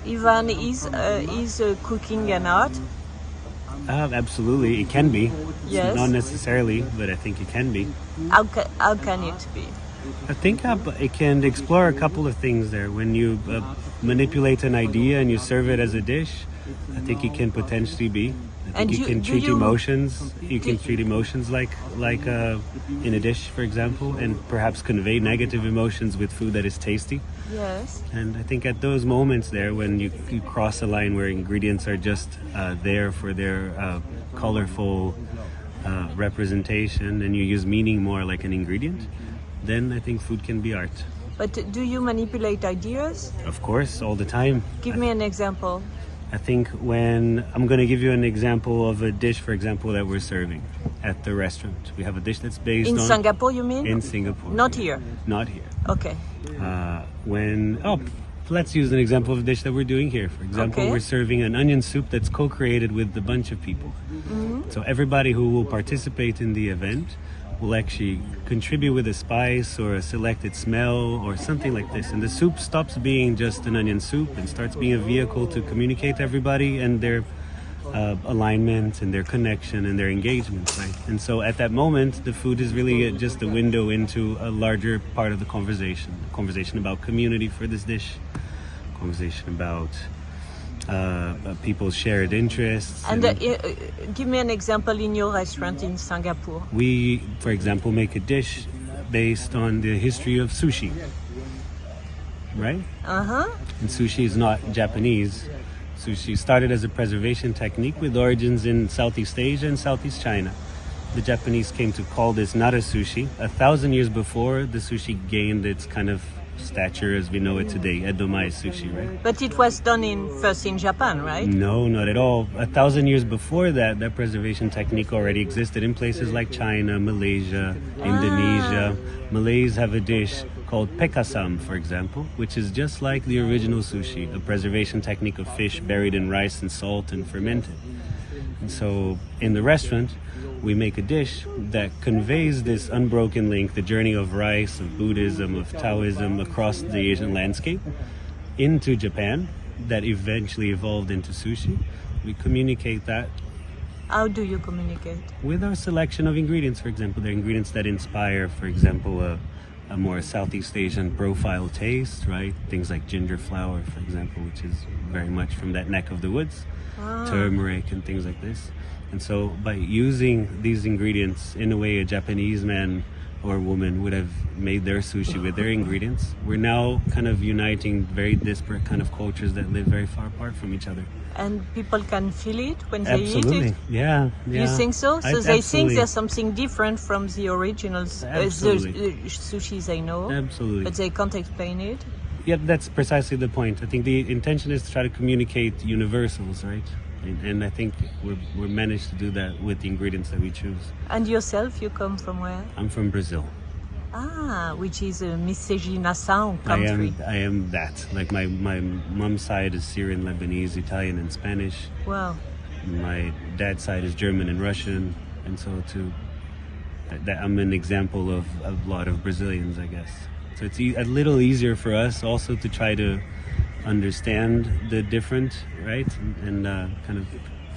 Yvan, is cooking an art? Absolutely, it can be. Yes. Not necessarily, but I think it can be. How can it be? I think it can explore a couple of things there. When you manipulate an idea and you serve it as a dish, I think it can potentially be. I think you can treat emotions. You can treat emotions like in a dish, for example, and perhaps convey negative emotions with food that is tasty. Yes. And I think at those moments there, when you cross a line where ingredients are just there for their colorful representation, and you use meaning more like an ingredient, then I think food can be art. But do you manipulate ideas? Of course, all the time. Give me an example. I think when I'm going to give you an example of a dish, for example, that we're serving at the restaurant. We have a dish that's based in on... Singapore, you mean? In Singapore. Not here? Not here. Okay. Let's use an example of a dish that we're doing here. For example, Okay. We're serving an onion soup that's co-created with a bunch of people. Mm-hmm. So everybody who will participate in the event will actually contribute with a spice or a selected smell or something like this. And the soup stops being just an onion soup and starts being a vehicle to communicate to everybody and their alignment and their connection and their engagement, right? And so at that moment, the food is really just a window into a larger part of the conversation about community for this dish, conversation about people's shared interests. And give me an example in your restaurant in Singapore. We, for example, make a dish based on the history of sushi, right? Uh-huh. And sushi is not Japanese. Sushi started as a preservation technique with origins in Southeast Asia and Southeast China. The Japanese came to call this nara sushi 1,000 years before the sushi gained its kind of stature as we know it today, edomai sushi, right? But it was done first in Japan, right? No, not at all. 1,000 years before that preservation technique already existed in places like China, Malaysia, Indonesia. Malays have a dish called pekasam, for example, which is just like the original sushi, a preservation technique of fish buried in rice and salt and fermented. And so in the restaurant, we make a dish that conveys this unbroken link, the journey of rice, of Buddhism, of Taoism across the Asian landscape into Japan that eventually evolved into sushi. We communicate that. How do you communicate? With our selection of ingredients, for example. They're ingredients that inspire, for example, a more Southeast Asian profile taste, right? Things like ginger flower, for example, which is very much from that neck of the woods. Turmeric and things like this. And so by using these ingredients in a way a Japanese man or woman would have made their sushi with their ingredients, we're now kind of uniting very disparate kind of cultures that live very far apart from each other. And people can feel it when they Absolutely. eat it? Yeah. You think so? So they think Absolutely. there's something different from the originals, the sushis they know. Absolutely. But they can't explain it? Yeah, that's precisely the point. I think the intention is to try to communicate universals, right? And I think we're managed to do that with the ingredients that we choose. And yourself, you come from where? I'm from Brazil. Which is a miscegenação country. I am that. Like my mom's side is Syrian, Lebanese, Italian, and Spanish. Wow. My dad's side is German and Russian, and so I'm an example of a lot of Brazilians, I guess. So it's a little easier for us also to try to understand the different, right, and kind of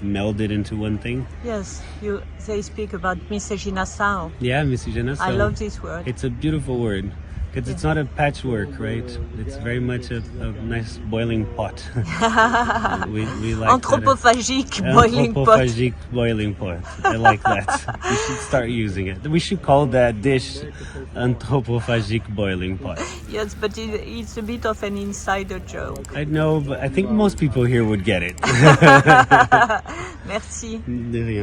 meld it into one thing. Yes, they speak about miscegenação. Yeah, miscegenação. I love this word. It's a beautiful word because it's not a patchwork, right? It's very much a nice boiling pot. we like Anthropophagique boiling pot. Anthropophagique boiling pot. I like that. We should start using it. We should call that dish anthropophagique boiling pot. Yes, but it's a bit of an insider joke. I know, but I think most people here would get it. Merci. De rien.